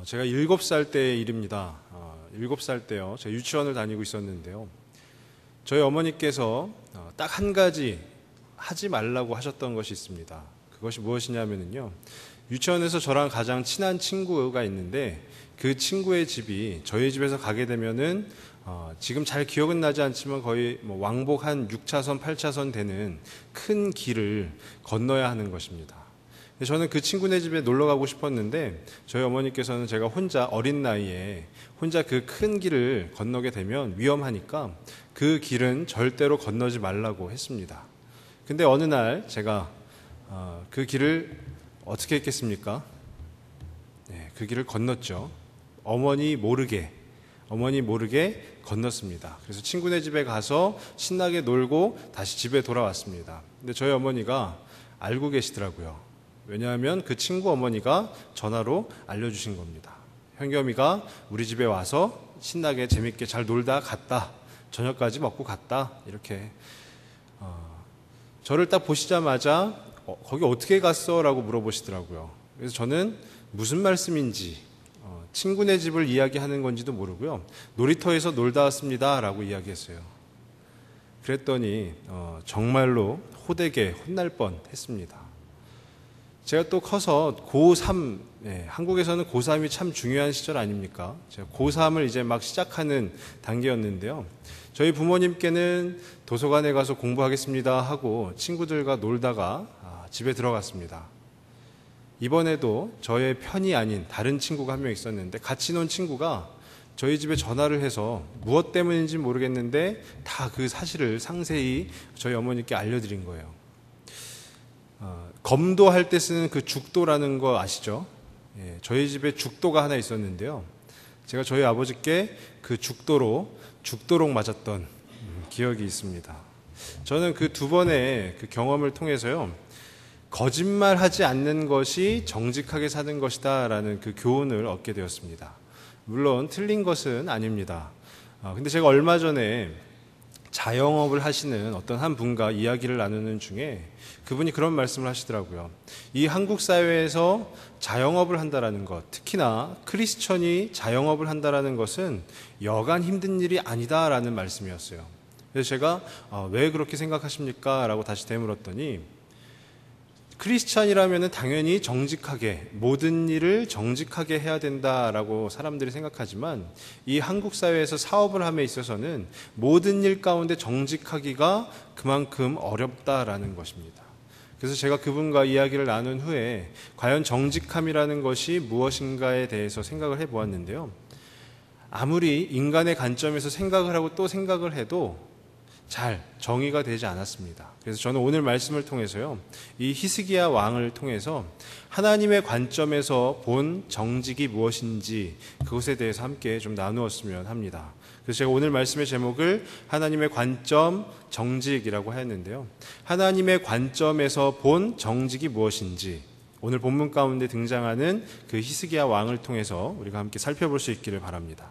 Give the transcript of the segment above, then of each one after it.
제가 7살 때의 일입니다. 7살 때요. 제가 유치원을 다니고 있었는데요. 저희 어머니께서 딱 한 가지 하지 말라고 하셨던 것이 있습니다. 그것이 무엇이냐면요. 유치원에서 저랑 가장 친한 친구가 있는데 그 친구의 집이 저희 집에서 가게 되면은 지금 잘 기억은 나지 않지만 거의 왕복 한 6차선, 8차선 되는 큰 길을 건너야 하는 것입니다. 저는 그 친구네 집에 놀러 가고 싶었는데 저희 어머니께서는 제가 혼자 어린 나이에 혼자 그 큰 길을 건너게 되면 위험하니까 그 길은 절대로 건너지 말라고 했습니다. 근데 어느 날 제가 그 길을 어떻게 했겠습니까? 네, 그 길을 건넜죠. 어머니 모르게 건넜습니다. 그래서 친구네 집에 가서 신나게 놀고 다시 집에 돌아왔습니다. 근데 저희 어머니가 알고 계시더라고요. 왜냐하면 그 친구 어머니가 전화로 알려주신 겁니다. 현겸이가 우리 집에 와서 신나게 재밌게 잘 놀다 갔다. 저녁까지 먹고 갔다. 이렇게 저를 딱 보시자마자 거기 어떻게 갔어? 라고 물어보시더라고요. 그래서 저는 무슨 말씀인지 친구네 집을 이야기하는 건지도 모르고요. 놀이터에서 놀다 왔습니다. 라고 이야기했어요. 그랬더니 정말로 호되게 혼날 뻔했습니다. 제가 또 커서 고3, 한국에서는 고3이 참 중요한 시절 아닙니까? 제가 고3을 이제 막 시작하는 단계였는데요. 저희 부모님께는 도서관에 가서 공부하겠습니다 하고 친구들과 놀다가 집에 들어갔습니다. 이번에도 저의 편이 아닌 다른 친구가 한 명 있었는데 같이 논 친구가 저희 집에 전화를 해서 무엇 때문인지 모르겠는데 다 그 사실을 상세히 저희 어머니께 알려드린 거예요. 검도할 때 쓰는 그 죽도라는 거 아시죠? 저희 집에 죽도가 하나 있었는데요. 제가 저희 아버지께 그 죽도록 맞았던 기억이 있습니다. 저는 그 2번의 그 경험을 통해서요. 거짓말하지 않는 것이 정직하게 사는 것이다 라는 그 교훈을 얻게 되었습니다. 물론 틀린 것은 아닙니다. 근데 제가 얼마 전에 자영업을 하시는 어떤 한 분과 이야기를 나누는 중에 그분이 그런 말씀을 하시더라고요. 이 한국 사회에서 자영업을 한다라는 것, 특히나 크리스천이 자영업을 한다라는 것은 여간 힘든 일이 아니다라는 말씀이었어요. 그래서 제가 왜 그렇게 생각하십니까? 라고 다시 되물었더니 크리스찬이라면 당연히 정직하게 모든 일을 정직하게 해야 된다라고 사람들이 생각하지만 이 한국 사회에서 사업을 함에 있어서는 모든 일 가운데 정직하기가 그만큼 어렵다라는 것입니다. 그래서 제가 그분과 이야기를 나눈 후에 과연 정직함이라는 것이 무엇인가에 대해서 생각을 해보았는데요. 아무리 인간의 관점에서 생각을 하고 또 생각을 해도 잘 정의가 되지 않았습니다. 그래서 저는 오늘 말씀을 통해서요, 이 히스기야 왕을 통해서 하나님의 관점에서 본 정직이 무엇인지 그것에 대해서 함께 좀 나누었으면 합니다. 그래서 제가 오늘 말씀의 제목을 하나님의 관점 정직이라고 하였는데요. 하나님의 관점에서 본 정직이 무엇인지 오늘 본문 가운데 등장하는 그 히스기야 왕을 통해서 우리가 함께 살펴볼 수 있기를 바랍니다.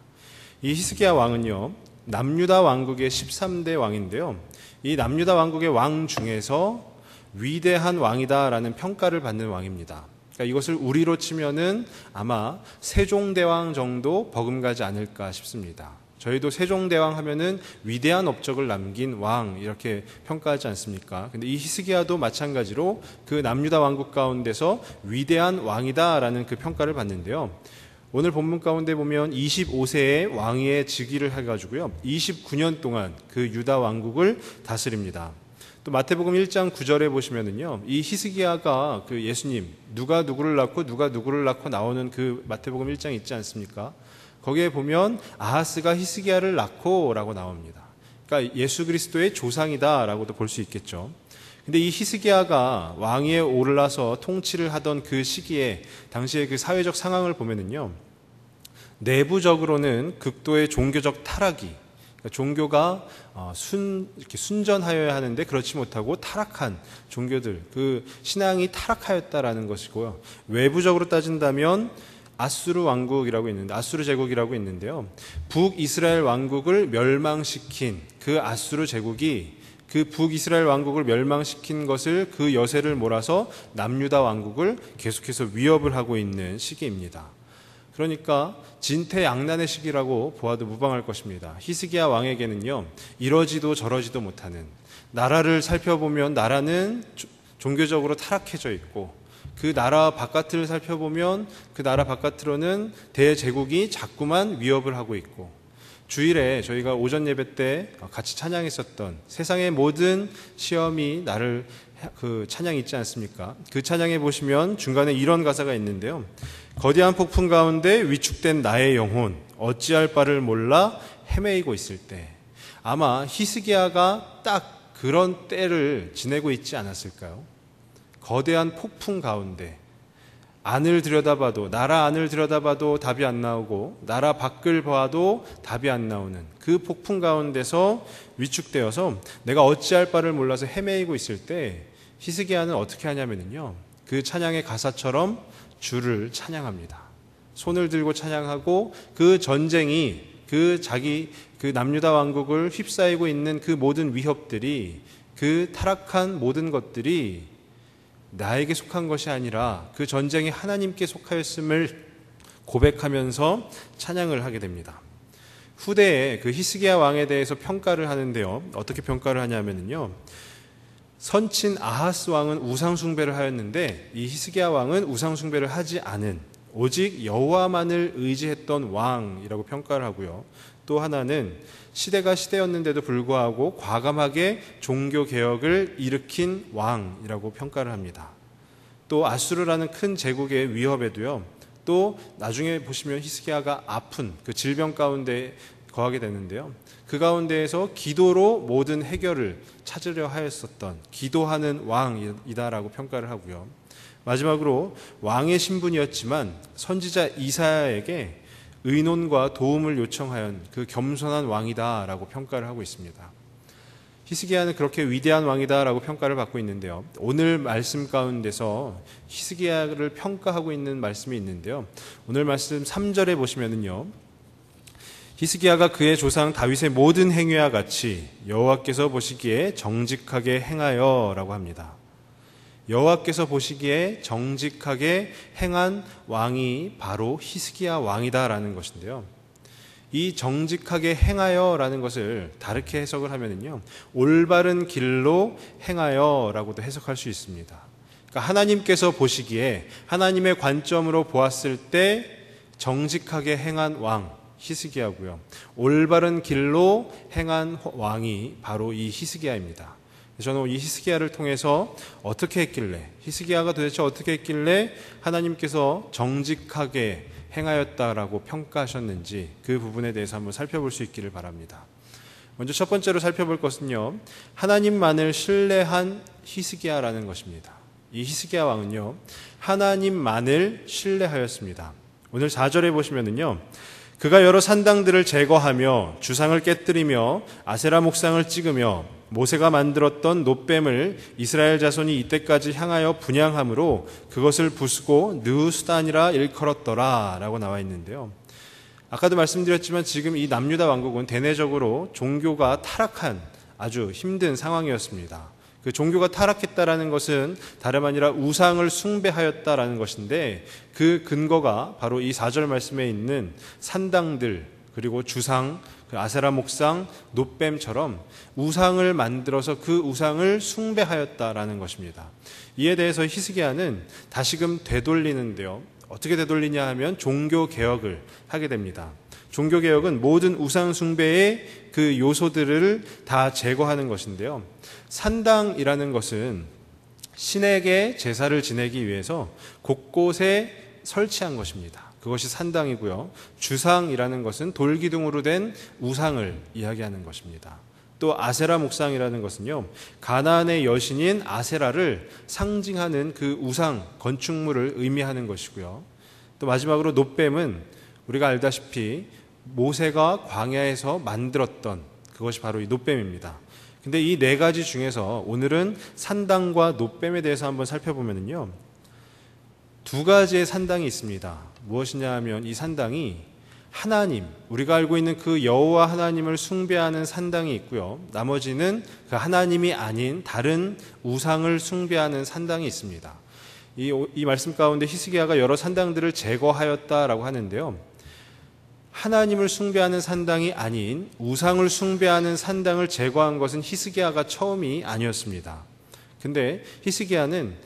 이 히스기야 왕은요, 남유다 왕국의 13대 왕인데요. 이 남유다 왕국의 왕 중에서 위대한 왕이다라는 평가를 받는 왕입니다. 그러니까 이것을 우리로 치면은 아마 세종대왕 정도 버금가지 않을까 싶습니다. 저희도 세종대왕 하면은 위대한 업적을 남긴 왕 이렇게 평가하지 않습니까? 근데 이 히스기야도 마찬가지로 그 남유다 왕국 가운데서 위대한 왕이다라는 그 평가를 받는데요. 오늘 본문 가운데 보면 25세의 왕위의 즉위를 해가지고요. 29년 동안 그 유다 왕국을 다스립니다. 또 마태복음 1장 9절에 보시면은요. 이 히스기야가 그 예수님, 누가 누구를 낳고 나오는 그 마태복음 1장 있지 않습니까? 거기에 보면 아하스가 히스기야를 낳고 라고 나옵니다. 그러니까 예수 그리스도의 조상이다라고도 볼 수 있겠죠. 근데 이 히스기야가 왕위에 올라서 통치를 하던 그 시기에 당시의 그 사회적 상황을 보면은요, 내부적으로는 극도의 종교적 타락이, 그러니까 종교가 이렇게 순전하여야 하는데 그렇지 못하고 타락한 종교들, 그 신앙이 타락하였다라는 것이고요. 외부적으로 따진다면 아수르 왕국이라고 있는데, 아수르 제국이라고 있는데요. 북이스라엘 왕국을 멸망시킨 그 아수르 제국이 그 북이스라엘 왕국을 멸망시킨 것을 그 여세를 몰아서 남유다 왕국을 계속해서 위협을 하고 있는 시기입니다. 그러니까 진퇴양난의 시기라고 보아도 무방할 것입니다. 히스기야 왕에게는요, 이러지도 저러지도 못하는, 나라를 살펴보면 나라는 종교적으로 타락해져 있고, 그 나라 바깥을 살펴보면 그 나라 바깥으로는 대제국이 자꾸만 위협을 하고 있고, 주일에 저희가 오전 예배 때 같이 찬양했었던 세상의 모든 시험이 나를, 그 찬양이 있지 않습니까? 그 찬양에 보시면 중간에 이런 가사가 있는데요. 거대한 폭풍 가운데 위축된 나의 영혼, 어찌할 바를 몰라 헤매이고 있을 때, 아마 히스기야가 딱 그런 때를 지내고 있지 않았을까요? 거대한 폭풍 가운데 안을 들여다봐도, 나라 안을 들여다봐도 답이 안 나오고 나라 밖을 봐도 답이 안 나오는 그 폭풍 가운데서 위축되어서 내가 어찌할 바를 몰라서 헤매이고 있을 때 히스기야는 어떻게 하냐면요, 그 찬양의 가사처럼 주를 찬양합니다. 손을 들고 찬양하고, 그 전쟁이, 그 남유다 왕국을 휩싸이고 있는 그 모든 위협들이, 그 타락한 모든 것들이 나에게 속한 것이 아니라 그 전쟁이 하나님께 속하였음을 고백하면서 찬양을 하게 됩니다. 후대에 그 히스기야 왕에 대해서 평가를 하는데요, 어떻게 평가를 하냐면요, 선친 아하스 왕은 우상 숭배를 하였는데 이 히스기야 왕은 우상 숭배를 하지 않은, 오직 여호와만을 의지했던 왕이라고 평가를 하고요. 또 하나는 시대가 시대였는데도 불구하고 과감하게 종교 개혁을 일으킨 왕이라고 평가를 합니다. 또 아수르라는 큰 제국의 위협에도요, 또 나중에 보시면 히스기야가 아픈 그 질병 가운데 거하게 되는데요, 그 가운데에서 기도로 모든 해결을 찾으려 하였었던 기도하는 왕이다라고 평가를 하고요. 마지막으로 왕의 신분이었지만 선지자 이사야에게 의논과 도움을 요청하연 그 겸손한 왕이다라고 평가를 하고 있습니다. 히스기야는 그렇게 위대한 왕이다라고 평가를 받고 있는데요, 오늘 말씀 가운데서 히스기야를 평가하고 있는 말씀이 있는데요, 오늘 말씀 3절에 보시면은요, 히스기야가 그의 조상 다윗의 모든 행위와 같이 여호와께서 보시기에 정직하게 행하여라고 합니다. 여호와께서 보시기에 정직하게 행한 왕이 바로 히스기야 왕이다라는 것인데요, 이 정직하게 행하여라는 것을 다르게 해석을 하면은요, 올바른 길로 행하여라고도 해석할 수 있습니다. 그러니까 하나님께서 보시기에, 하나님의 관점으로 보았을 때 정직하게 행한 왕 히스기야고요, 올바른 길로 행한 왕이 바로 이 히스기야입니다. 저는 이 히스기야를 통해서 어떻게 했길래, 히스기야가 도대체 어떻게 했길래 하나님께서 정직하게 행하였다라고 평가하셨는지 그 부분에 대해서 한번 살펴볼 수 있기를 바랍니다. 먼저 첫 번째로 살펴볼 것은요, 하나님만을 신뢰한 히스기야라는 것입니다. 이 히스기야 왕은요, 하나님만을 신뢰하였습니다. 오늘 4절에 보시면은요, 그가 여러 산당들을 제거하며 주상을 깨뜨리며 아세라 목상을 찍으며 모세가 만들었던 놋뱀을 이스라엘 자손이 이때까지 향하여 분향함으로 그것을 부수고 느우수단이라 일컬었더라 라고 나와 있는데요, 아까도 말씀드렸지만 지금 이 남유다 왕국은 대내적으로 종교가 타락한 아주 힘든 상황이었습니다. 그 종교가 타락했다라는 것은 다름 아니라 우상을 숭배하였다라는 것인데, 그 근거가 바로 이 4절 말씀에 있는 산당들, 그리고 주상, 그 아세라 목상, 놋뱀처럼 우상을 만들어서 그 우상을 숭배하였다라는 것입니다. 이에 대해서 히스기야는 다시금 되돌리는데요, 어떻게 되돌리냐 하면 종교 개혁을 하게 됩니다. 종교 개혁은 모든 우상 숭배의 그 요소들을 다 제거하는 것인데요, 산당이라는 것은 신에게 제사를 지내기 위해서 곳곳에 설치한 것입니다. 그것이 산당이고요, 주상이라는 것은 돌기둥으로 된 우상을 이야기하는 것입니다. 또 아세라 목상이라는 것은요, 가나안의 여신인 아세라를 상징하는 그 우상 건축물을 의미하는 것이고요. 또 마지막으로 놋뱀은 우리가 알다시피 모세가 광야에서 만들었던 그것이 바로 이 놋뱀입니다. 근데 이 네 가지 중에서 오늘은 산당과 놋뱀에 대해서 한번 살펴보면요, 두 가지의 산당이 있습니다. 무엇이냐 하면 이 산당이 하나님, 우리가 알고 있는 그 여호와 하나님을 숭배하는 산당이 있고요, 나머지는 그 하나님이 아닌 다른 우상을 숭배하는 산당이 있습니다. 이 말씀 가운데 히스기야가 여러 산당들을 제거하였다라고 하는데요. 하나님을 숭배하는 산당이 아닌 우상을 숭배하는 산당을 제거한 것은 히스기야가 처음이 아니었습니다. 근데 히스기야는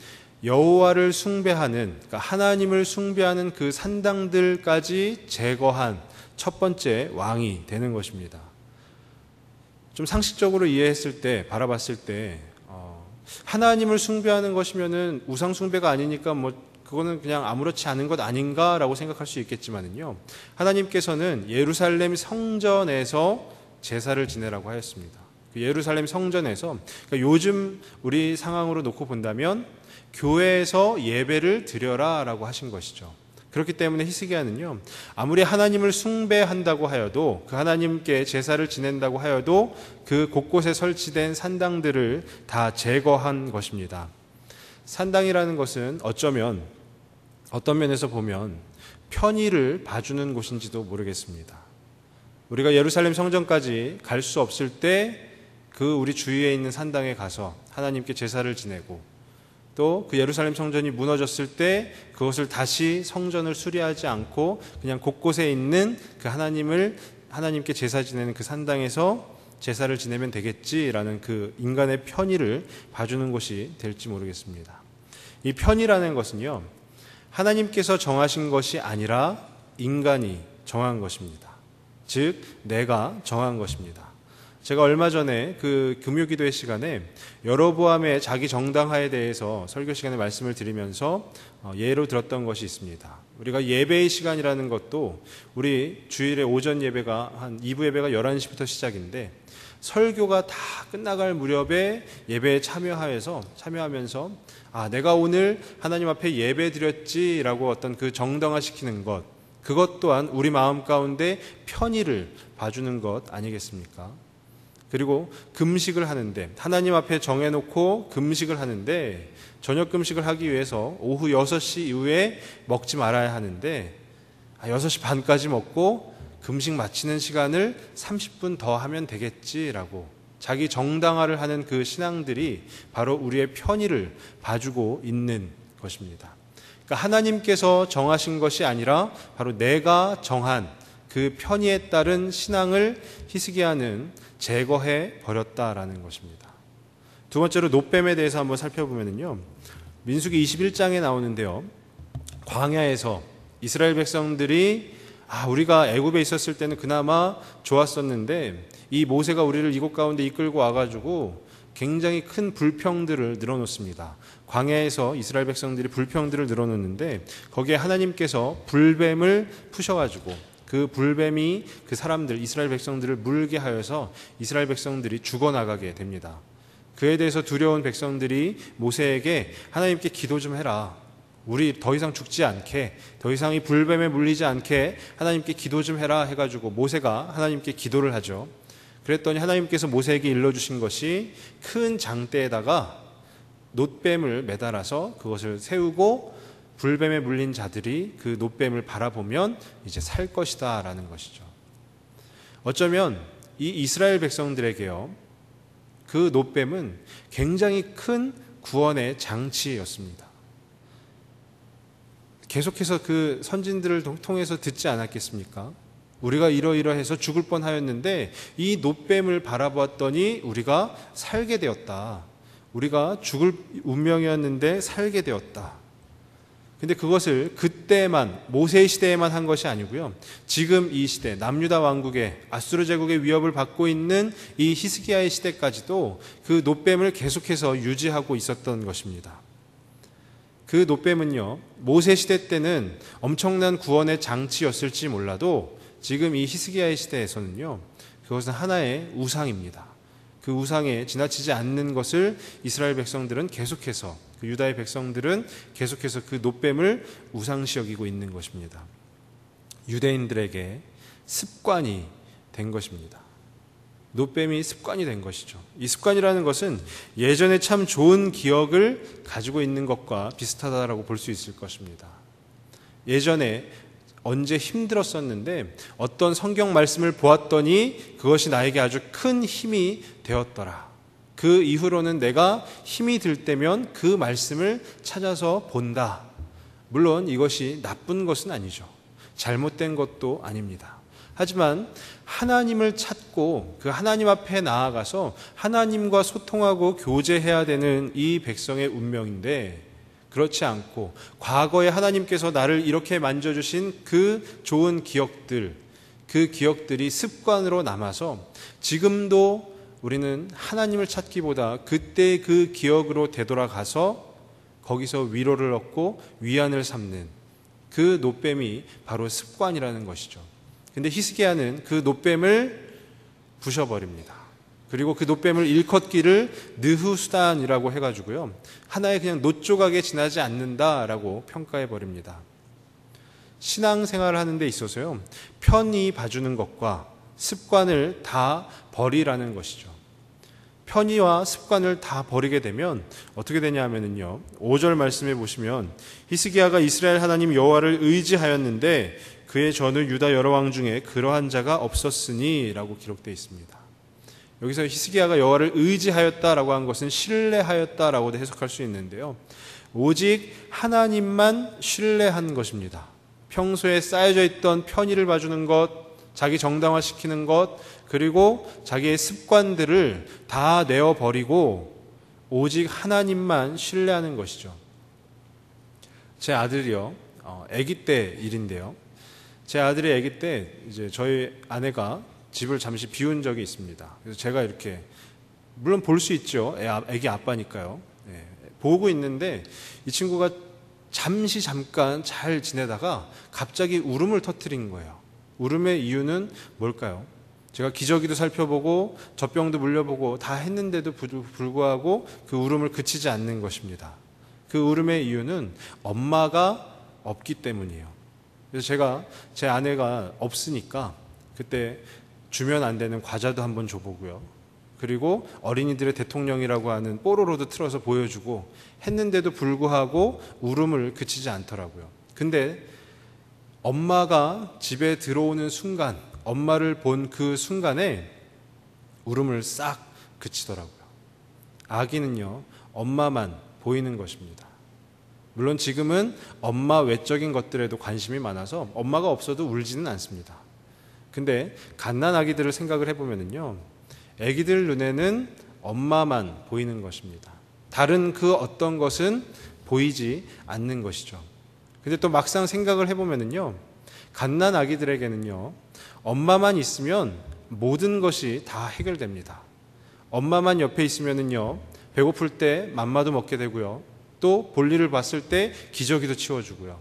여호와를 숭배하는, 그러니까 하나님을 숭배하는 그 산당들까지 제거한 첫 번째 왕이 되는 것입니다. 좀 상식적으로 이해했을 때, 바라봤을 때 하나님을 숭배하는 것이면은 우상 숭배가 아니니까 그거는 그냥 아무렇지 않은 것 아닌가라고 생각할 수 있겠지만은요. 하나님께서는 예루살렘 성전에서 제사를 지내라고 하였습니다. 그 예루살렘 성전에서, 그러니까 요즘 우리 상황으로 놓고 본다면 교회에서 예배를 드려라라고 하신 것이죠. 그렇기 때문에 히스기야는요, 아무리 하나님을 숭배한다고 하여도, 그 하나님께 제사를 지낸다고 하여도 그 곳곳에 설치된 산당들을 다 제거한 것입니다. 산당이라는 것은 어쩌면 어떤 면에서 보면 편의를 봐주는 곳인지도 모르겠습니다. 우리가 예루살렘 성전까지 갈 수 없을 때 그 우리 주위에 있는 산당에 가서 하나님께 제사를 지내고, 또 그 예루살렘 성전이 무너졌을 때 그것을 다시 성전을 수리하지 않고 그냥 곳곳에 있는 그 하나님께 제사 지내는 그 산당에서 제사를 지내면 되겠지라는 그 인간의 편의를 봐주는 곳이 될지 모르겠습니다. 이 편의라는 것은요, 하나님께서 정하신 것이 아니라 인간이 정한 것입니다. 즉 내가 정한 것입니다. 제가 얼마 전에 그 금요기도회 시간에 여로보암의 자기 정당화에 대해서 설교 시간에 말씀을 드리면서 예로 들었던 것이 있습니다. 우리가 예배의 시간이라는 것도 우리 주일에 오전 예배가 한 2부 예배가 11시부터 시작인데, 설교가 다 끝나갈 무렵에 예배에 참여하면서 내가 오늘 하나님 앞에 예배 드렸지라고 어떤 그 정당화시키는 것, 그것 또한 우리 마음 가운데 편의를 봐주는 것 아니겠습니까? 그리고 금식을 하는데, 하나님 앞에 정해놓고 금식을 하는데, 저녁 금식을 하기 위해서 오후 6시 이후에 먹지 말아야 하는데 6시 반까지 먹고 금식 마치는 시간을 30분 더 하면 되겠지라고 자기 정당화를 하는 그 신앙들이 바로 우리의 편의를 봐주고 있는 것입니다. 그러니까 하나님께서 정하신 것이 아니라 바로 내가 정한 그 편의에 따른 신앙을 히스기야는 제거해 버렸다라는 것입니다. 두 번째로 놋뱀에 대해서 한번 살펴보면요, 민수기 21장에 나오는데요, 광야에서 이스라엘 백성들이 우리가 애굽에 있었을 때는 그나마 좋았었는데 이 모세가 우리를 이곳 가운데 이끌고 와가지고 굉장히 큰 불평들을 늘어놓습니다. 광야에서 이스라엘 백성들이 불평들을 늘어놓는데 거기에 하나님께서 불뱀을 푸셔가지고 그 불뱀이 그 사람들, 이스라엘 백성들을 물게 하여서 이스라엘 백성들이 죽어나가게 됩니다. 그에 대해서 두려운 백성들이 모세에게 하나님께 기도 좀 해라. 우리 더 이상 죽지 않게, 더 이상 이 불뱀에 물리지 않게 하나님께 기도 좀 해라 해가지고 모세가 하나님께 기도를 하죠. 그랬더니 하나님께서 모세에게 일러주신 것이 큰 장대에다가 놋뱀을 매달아서 그것을 세우고 불뱀에 물린 자들이 그 놋뱀을 바라보면 이제 살 것이다 라는 것이죠. 어쩌면 이 이스라엘 백성들에게요, 그 놋뱀은 굉장히 큰 구원의 장치였습니다. 계속해서 그 선진들을 통해서 듣지 않았겠습니까? 우리가 이러이러해서 죽을 뻔하였는데 이 놋뱀을 바라보았더니 우리가 살게 되었다. 우리가 죽을 운명이었는데 살게 되었다. 근데 그것을 그때만, 모세의 시대에만 한 것이 아니고요, 지금 이 시대, 남유다 왕국의 아수르 제국의 위협을 받고 있는 이 히스기야의 시대까지도 그 놋뱀을 계속해서 유지하고 있었던 것입니다. 그 놋뱀은요, 모세 시대 때는 엄청난 구원의 장치였을지 몰라도 지금 이 히스기야의 시대에서는요, 그것은 하나의 우상입니다. 그 우상에 지나치지 않는 것을 이스라엘 백성들은 계속해서, 그 유다의 백성들은 계속해서 그 놋뱀을 우상시 여기고 있는 것입니다. 유대인들에게 습관이 된 것입니다. 놋뱀이 습관이 된 것이죠. 이 습관이라는 것은 예전에 참 좋은 기억을 가지고 있는 것과 비슷하다라고 볼 수 있을 것입니다. 예전에 언제 힘들었었는데 어떤 성경 말씀을 보았더니 그것이 나에게 아주 큰 힘이 되었더라. 그 이후로는 내가 힘이 들 때면 그 말씀을 찾아서 본다. 물론 이것이 나쁜 것은 아니죠. 잘못된 것도 아닙니다. 하지만 하나님을 찾고 그 하나님 앞에 나아가서 하나님과 소통하고 교제해야 되는 이 백성의 운명인데, 그렇지 않고 과거에 하나님께서 나를 이렇게 만져주신 그 좋은 기억들, 그 기억들이 습관으로 남아서 지금도 우리는 하나님을 찾기보다 그때 그 기억으로 되돌아가서 거기서 위로를 얻고 위안을 삼는 그 노뱀이 바로 습관이라는 것이죠. 근데 히스기야는 그 노뱀을 부셔버립니다. 그리고 그 노뱀을 일컫기를 느후수단이라고 해가지고요, 하나의 그냥 노조각에 지나지 않는다라고 평가해버립니다. 신앙생활을 하는 데 있어서요, 편히 봐주는 것과 습관을 다 버리라는 것이죠. 편의와 습관을 다 버리게 되면 어떻게 되냐 하면요, 5절 말씀에 보시면 히스기야가 이스라엘 하나님 여호와를 의지하였는데 그의 전후 유다 여러 왕 중에 그러한 자가 없었으니 라고 기록되어 있습니다. 여기서 히스기야가 여호와를 의지하였다라고 한 것은 신뢰하였다라고도 해석할 수 있는데요, 오직 하나님만 신뢰한 것입니다. 평소에 쌓여져 있던 편의를 봐주는 것, 자기 정당화시키는 것, 그리고 자기의 습관들을 다 내어버리고 오직 하나님만 신뢰하는 것이죠. 제 아들이요, 아기 때 일인데요, 제 아들이 아기 때 이제 저희 아내가 집을 잠시 비운 적이 있습니다. 그래서 제가 이렇게, 물론 볼 수 있죠, 아기 아빠니까요, 보고 있는데 이 친구가 잠깐 잘 지내다가 갑자기 울음을 터뜨린 거예요. 울음의 이유는 뭘까요? 제가 기저귀도 살펴보고 젖병도 물려보고 다 했는데도 불구하고 그 울음을 그치지 않는 것입니다. 그 울음의 이유는 엄마가 없기 때문이에요. 그래서 제가 제 아내가 없으니까 그때 주면 안 되는 과자도 한번 줘보고요, 그리고 어린이들의 대통령이라고 하는 뽀로로도 틀어서 보여주고 했는데도 불구하고 울음을 그치지 않더라고요. 근데 엄마가 집에 들어오는 순간, 엄마를 본 그 순간에 울음을 싹 그치더라고요. 아기는요, 엄마만 보이는 것입니다. 물론 지금은 엄마 외적인 것들에도 관심이 많아서 엄마가 없어도 울지는 않습니다. 근데 갓난 아기들을 생각을 해보면요, 아기들 눈에는 엄마만 보이는 것입니다. 다른 그 어떤 것은 보이지 않는 것이죠. 근데 또 막상 생각을 해보면요, 갓난 아기들에게는요, 엄마만 있으면 모든 것이 다 해결됩니다. 엄마만 옆에 있으면요, 배고플 때 맘마도 먹게 되고요, 또 볼일을 봤을 때 기저귀도 치워주고요,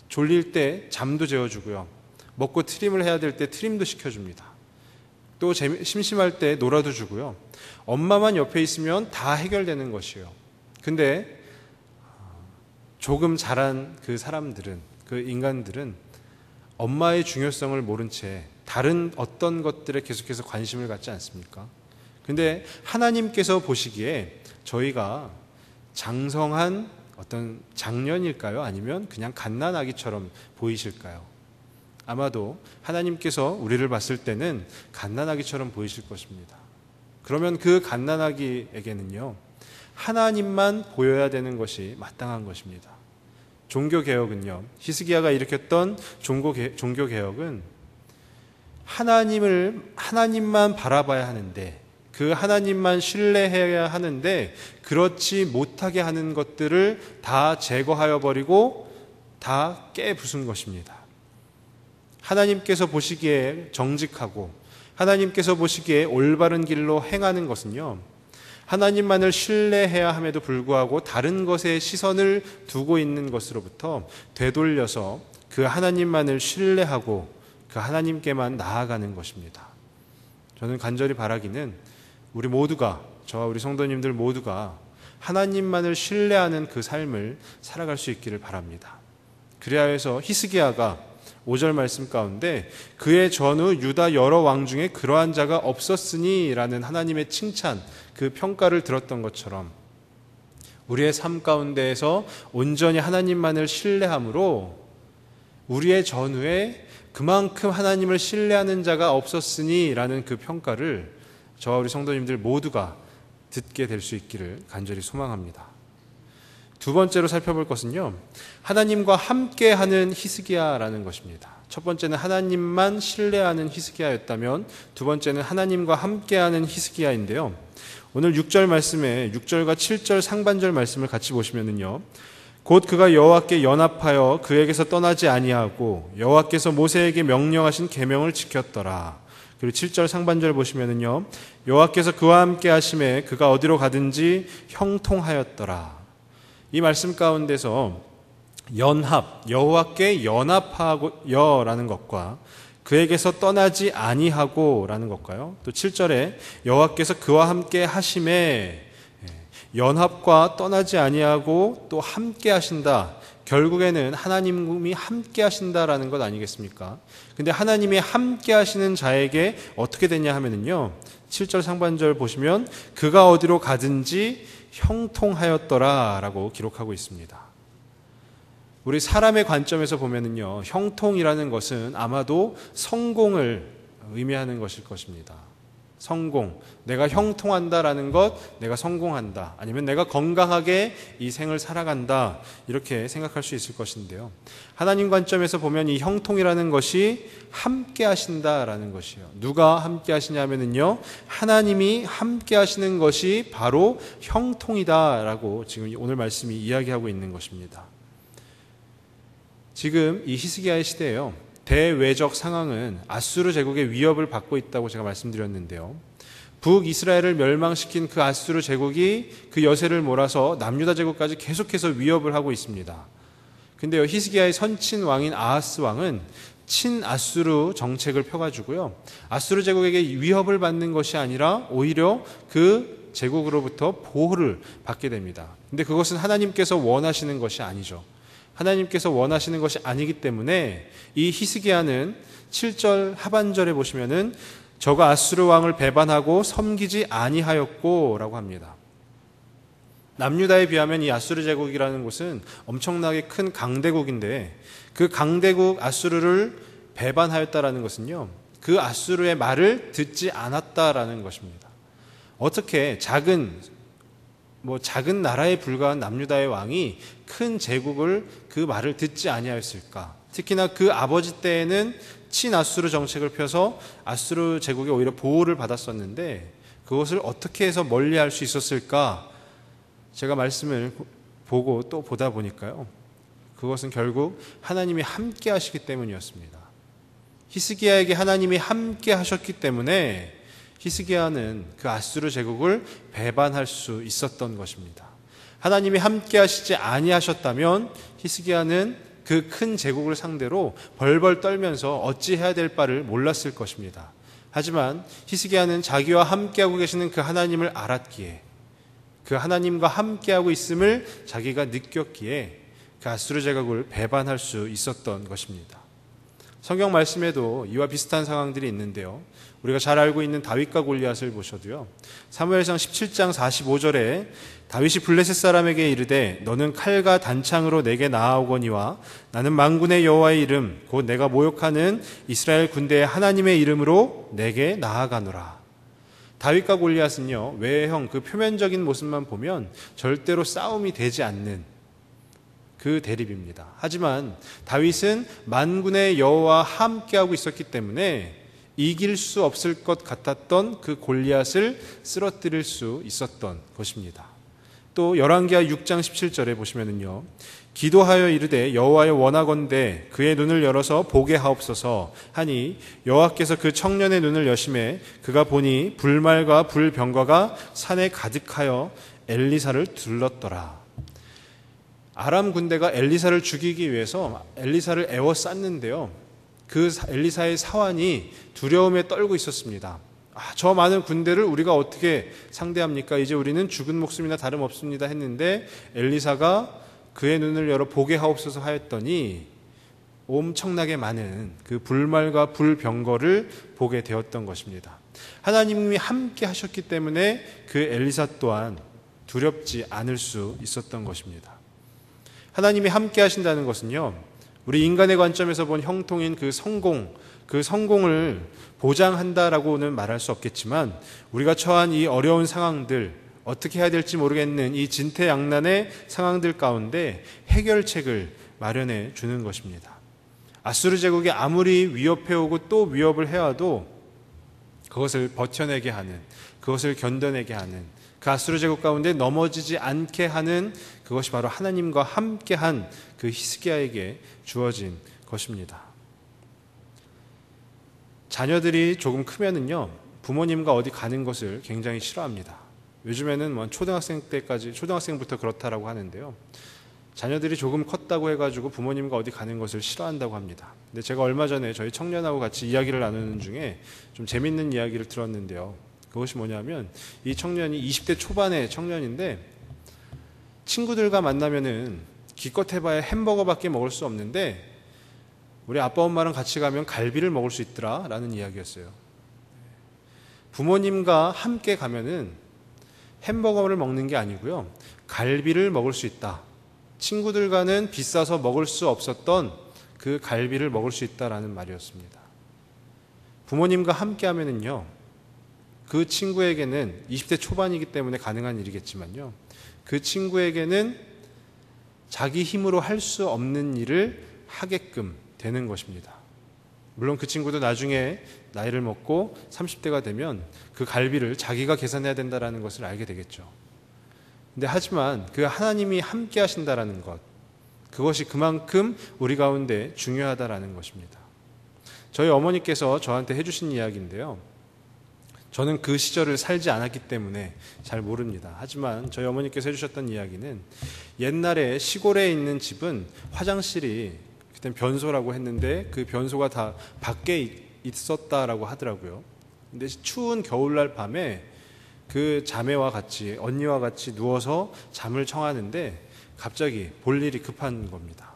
졸릴 때 잠도 재워주고요, 먹고 트림을 해야 될 때 트림도 시켜줍니다. 또 심심할 때 놀아도 주고요. 엄마만 옆에 있으면 다 해결되는 것이에요. 근데 조금 자란 그 사람들은, 그 인간들은 엄마의 중요성을 모른 채 다른 어떤 것들에 계속해서 관심을 갖지 않습니까? 근데 하나님께서 보시기에 저희가 장성한 어떤 장년일까요? 아니면 그냥 갓난아기처럼 보이실까요? 아마도 하나님께서 우리를 봤을 때는 갓난아기처럼 보이실 것입니다. 그러면 그 갓난아기에게는요, 하나님만 보여야 되는 것이 마땅한 것입니다. 종교개혁은요, 히스기야가 일으켰던 종교개혁은 하나님만 바라봐야 하는데, 그 하나님만 신뢰해야 하는데, 그렇지 못하게 하는 것들을 다 제거하여 버리고 다 깨부순 것입니다. 하나님께서 보시기에 정직하고 하나님께서 보시기에 올바른 길로 행하는 것은요, 하나님만을 신뢰해야 함에도 불구하고 다른 것에 시선을 두고 있는 것으로부터 되돌려서 그 하나님만을 신뢰하고 그 하나님께만 나아가는 것입니다. 저는 간절히 바라기는 우리 모두가, 저와 우리 성도님들 모두가 하나님만을 신뢰하는 그 삶을 살아갈 수 있기를 바랍니다. 그래야 해서 히스기야가 5절 말씀 가운데 그의 전후 유다 여러 왕 중에 그러한 자가 없었으니 라는 하나님의 칭찬, 그 평가를 들었던 것처럼 우리의 삶 가운데에서 온전히 하나님만을 신뢰함으로 우리의 전후에 그만큼 하나님을 신뢰하는 자가 없었으니 라는 그 평가를 저와 우리 성도님들 모두가 듣게 될 수 있기를 간절히 소망합니다. 두 번째로 살펴볼 것은요, 하나님과 함께하는 히스기야라는 것입니다. 첫 번째는 하나님만 신뢰하는 히스기야였다면 두 번째는 하나님과 함께하는 히스기야인데요. 오늘 6절 말씀에 6절과 7절 상반절 말씀을 같이 보시면은요, 곧 그가 여호와께 연합하여 그에게서 떠나지 아니하고 여호와께서 모세에게 명령하신 계명을 지켰더라. 그리고 7절 상반절 보시면은요, 여호와께서 그와 함께 하심에 그가 어디로 가든지 형통하였더라. 이 말씀 가운데서 연합, 여호와께 연합하여라는 것과 그에게서 떠나지 아니하고라는 것과요, 또 7절에 여호와께서 그와 함께 하심에 연합과 떠나지 아니하고 또 함께 하신다. 결국에는 하나님이 함께 하신다라는 것 아니겠습니까? 근데 하나님이 함께 하시는 자에게 어떻게 되냐 하면은요, 7절 상반절 보시면 그가 어디로 가든지 형통하였더라 라고 기록하고 있습니다. 우리 사람의 관점에서 보면은요, 형통이라는 것은 아마도 성공을 의미하는 것일 것입니다. 성공, 내가 형통한다라는 것, 내가 성공한다, 아니면 내가 건강하게 이 생을 살아간다, 이렇게 생각할 수 있을 것인데요. 하나님 관점에서 보면 이 형통이라는 것이 함께 하신다라는 것이요. 누가 함께 하시냐면은요, 하나님이 함께 하시는 것이 바로 형통이다라고 지금 오늘 말씀이 이야기하고 있는 것입니다. 지금 이 히스기야의 시대에요, 대외적 상황은 아수르 제국의 위협을 받고 있다고 제가 말씀드렸는데요. 북이스라엘을 멸망시킨 그 아수르 제국이 그 여세를 몰아서 남유다 제국까지 계속해서 위협을 하고 있습니다. 근데요, 히스기야의 선친 왕인 아하스 왕은 친아수르 정책을 펴가지고요, 아수르 제국에게 위협을 받는 것이 아니라 오히려 그 제국으로부터 보호를 받게 됩니다. 근데 그것은 하나님께서 원하시는 것이 아니죠. 하나님께서 원하시는 것이 아니기 때문에 이 히스기야는 7절 하반절에 보시면은 저가 아수르 왕을 배반하고 섬기지 아니하였고 라고 합니다. 남유다에 비하면 이 아수르 제국이라는 곳은 엄청나게 큰 강대국인데, 그 강대국 아수르를 배반하였다라는 것은요, 그 아수르의 말을 듣지 않았다라는 것입니다. 어떻게 작은 나라에 불과한 남유다의 왕이 큰 제국을 그 말을 듣지 아니하였을까? 특히나 그 아버지 때에는 친아수르 정책을 펴서 아수르 제국에 오히려 보호를 받았었는데 그것을 어떻게 해서 멀리할 수 있었을까? 제가 말씀을 보고 또 보다 보니까요, 그것은 결국 하나님이 함께 하시기 때문이었습니다. 히스기야에게 하나님이 함께 하셨기 때문에 히스기야는 그 아수르 제국을 배반할 수 있었던 것입니다. 하나님이 함께 하시지 아니하셨다면 히스기야는 그 큰 제국을 상대로 벌벌 떨면서 어찌해야 될 바를 몰랐을 것입니다. 하지만 히스기야는 자기와 함께하고 계시는 그 하나님을 알았기에, 그 하나님과 함께하고 있음을 자기가 느꼈기에 그 아수르 제국을 배반할 수 있었던 것입니다. 성경 말씀에도 이와 비슷한 상황들이 있는데요, 우리가 잘 알고 있는 다윗과 골리앗을 보셔도요, 사무엘상 17장 45절에 다윗이 블레셋 사람에게 이르되 너는 칼과 단창으로 내게 나아오거니와 나는 만군의 여호와의 이름 곧 내가 모욕하는 이스라엘 군대의 하나님의 이름으로 내게 나아가노라. 다윗과 골리앗은요, 외형 그 표면적인 모습만 보면 절대로 싸움이 되지 않는 그 대립입니다. 하지만 다윗은 만군의 여호와와 함께하고 있었기 때문에 이길 수 없을 것 같았던 그 골리앗을 쓰러뜨릴 수 있었던 것입니다. 또 열왕기하 6장 17절에 보시면은요, 기도하여 이르되 여호와여 원하건대 그의 눈을 열어서 보게 하옵소서 하니 여호와께서 그 청년의 눈을 여심해 그가 보니 불말과 불병거가 산에 가득하여 엘리사를 둘렀더라. 아람 군대가 엘리사를 죽이기 위해서 엘리사를 에워쌌는데요, 그 엘리사의 사환이 두려움에 떨고 있었습니다. 저 많은 군대를 우리가 어떻게 상대합니까? 이제 우리는 죽은 목숨이나 다름없습니다 했는데 엘리사가 그의 눈을 열어 보게 하옵소서 하였더니 엄청나게 많은 그 불말과 불병거를 보게 되었던 것입니다. 하나님이 함께 하셨기 때문에 그 엘리사 또한 두렵지 않을 수 있었던 것입니다. 하나님이 함께 하신다는 것은요, 우리 인간의 관점에서 본 형통인 그 성공을 보장한다라고는 말할 수 없겠지만 우리가 처한 이 어려운 상황들, 어떻게 해야 될지 모르겠는 이 진퇴양난의 상황들 가운데 해결책을 마련해 주는 것입니다. 아수르 제국이 아무리 위협해오고 또 위협을 해와도 그것을 버텨내게 하는, 그것을 견뎌내게 하는, 그 아수르 제국 가운데 넘어지지 않게 하는 그것이 바로 하나님과 함께한 그 히스기야에게 주어진 것입니다. 자녀들이 조금 크면은요, 부모님과 어디 가는 것을 굉장히 싫어합니다. 요즘에는 초등학생부터 그렇다라고 하는데요. 자녀들이 조금 컸다고 해가지고 부모님과 어디 가는 것을 싫어한다고 합니다. 근데 제가 얼마 전에 저희 청년하고 같이 이야기를 나누는 중에 좀 재밌는 이야기를 들었는데요. 그것이 뭐냐면 이 청년이 20대 초반의 청년인데 친구들과 만나면은 기껏 해봐야 햄버거밖에 먹을 수 없는데 우리 아빠 엄마랑 같이 가면 갈비를 먹을 수 있더라 라는 이야기였어요. 부모님과 함께 가면은 햄버거를 먹는 게 아니고요, 갈비를 먹을 수 있다. 친구들과는 비싸서 먹을 수 없었던 그 갈비를 먹을 수 있다라는 말이었습니다. 부모님과 함께 하면은요, 그 친구에게는 20대 초반이기 때문에 가능한 일이겠지만요, 그 친구에게는 자기 힘으로 할 수 없는 일을 하게끔 되는 것입니다. 물론 그 친구도 나중에 나이를 먹고 30대가 되면 그 갈비를 자기가 계산해야 된다는 것을 알게 되겠죠. 근데 하지만 그 하나님이 함께 하신다라는 것, 그것이 그만큼 우리 가운데 중요하다라는 것입니다. 저희 어머니께서 저한테 해주신 이야기인데요. 저는 그 시절을 살지 않았기 때문에 잘 모릅니다. 하지만 저희 어머니께서 해주셨던 이야기는 옛날에 시골에 있는 집은 화장실이 그때 변소라고 했는데 그 변소가 다 밖에 있었다라고 하더라고요. 근데 추운 겨울날 밤에 그 자매와 같이, 언니와 같이 누워서 잠을 청하는데 갑자기 볼 일이 급한 겁니다.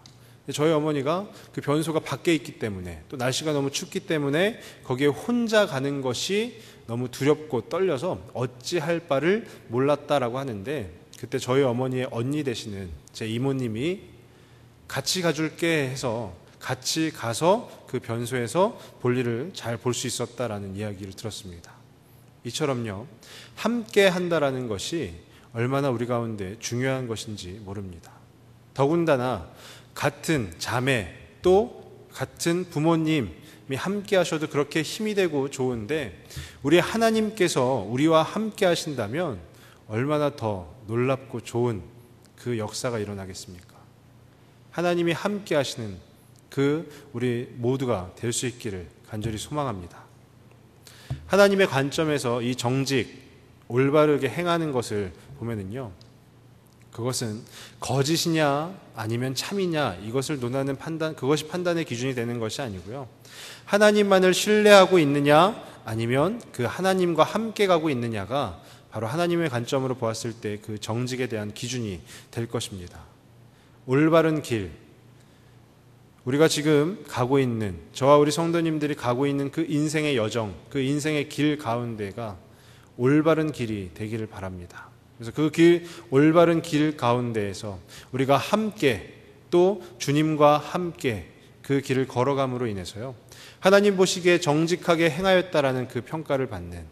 저희 어머니가 그 변소가 밖에 있기 때문에 또 날씨가 너무 춥기 때문에 거기에 혼자 가는 것이 너무 두렵고 떨려서 어찌할 바를 몰랐다라고 하는데, 그때 저희 어머니의 언니 되시는 제 이모님이 같이 가줄게 해서 같이 가서 그 변소에서 볼일을 잘 볼 수 있었다라는 이야기를 들었습니다. 이처럼요, 함께 한다라는 것이 얼마나 우리 가운데 중요한 것인지 모릅니다. 더군다나 같은 자매 또 같은 부모님이 함께 하셔도 그렇게 힘이 되고 좋은데 우리 하나님께서 우리와 함께 하신다면 얼마나 더 놀랍고 좋은 그 역사가 일어나겠습니까? 하나님이 함께 하시는 그 우리 모두가 될 수 있기를 간절히 소망합니다. 하나님의 관점에서 이 정직, 올바르게 행하는 것을 보면은요, 그것은 거짓이냐 아니면 참이냐 이것을 논하는 판단, 그것이 판단의 기준이 되는 것이 아니고요, 하나님만을 신뢰하고 있느냐 아니면 그 하나님과 함께 가고 있느냐가 바로 하나님의 관점으로 보았을 때 그 정직에 대한 기준이 될 것입니다. 올바른 길, 우리가 지금 가고 있는, 저와 우리 성도님들이 가고 있는 그 인생의 여정, 그 인생의 길 가운데가 올바른 길이 되기를 바랍니다. 그래서 그 올바른 길 가운데에서 우리가 함께, 또 주님과 함께 그 길을 걸어감으로 인해서요, 하나님 보시기에 정직하게 행하였다라는 그 평가를 받는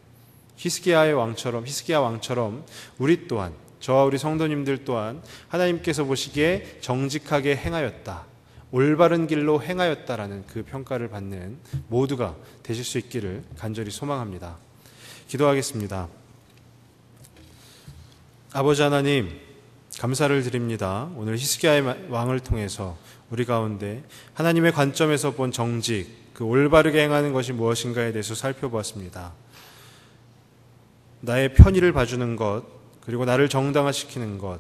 히스기야 왕처럼 우리 또한, 저와 우리 성도님들 또한 하나님께서 보시기에 정직하게 행하였다, 올바른 길로 행하였다라는 그 평가를 받는 모두가 되실 수 있기를 간절히 소망합니다. 기도하겠습니다. 아버지 하나님, 감사를 드립니다. 오늘 히스기야의 왕을 통해서 우리 가운데 하나님의 관점에서 본 정직, 그 올바르게 행하는 것이 무엇인가에 대해서 살펴보았습니다. 나의 편의를 봐주는 것, 그리고 나를 정당화시키는 것,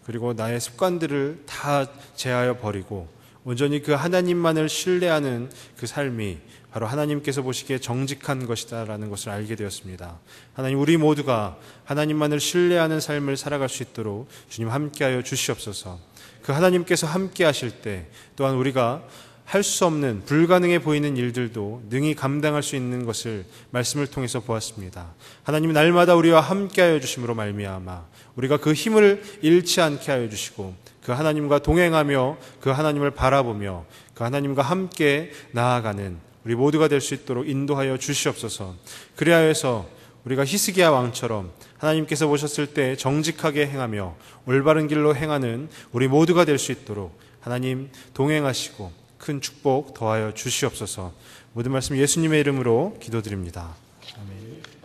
그리고 나의 습관들을 다 제하여 버리고 온전히 그 하나님만을 신뢰하는 그 삶이 바로 하나님께서 보시기에 정직한 것이다라는 것을 알게 되었습니다. 하나님, 우리 모두가 하나님만을 신뢰하는 삶을 살아갈 수 있도록 주님 함께하여 주시옵소서. 그 하나님께서 함께 하실 때 또한 우리가 할 수 없는, 불가능해 보이는 일들도 능히 감당할 수 있는 것을 말씀을 통해서 보았습니다. 하나님, 날마다 우리와 함께하여 주심으로 말미암아 우리가 그 힘을 잃지 않게 하여 주시고 그 하나님과 동행하며 그 하나님을 바라보며 그 하나님과 함께 나아가는 우리 모두가 될 수 있도록 인도하여 주시옵소서. 그리하여서 우리가 히스기야 왕처럼 하나님께서 보셨을 때 정직하게 행하며 올바른 길로 행하는 우리 모두가 될 수 있도록 하나님 동행하시고 큰 축복 더하여 주시옵소서. 모든 말씀 예수님의 이름으로 기도드립니다. 아멘.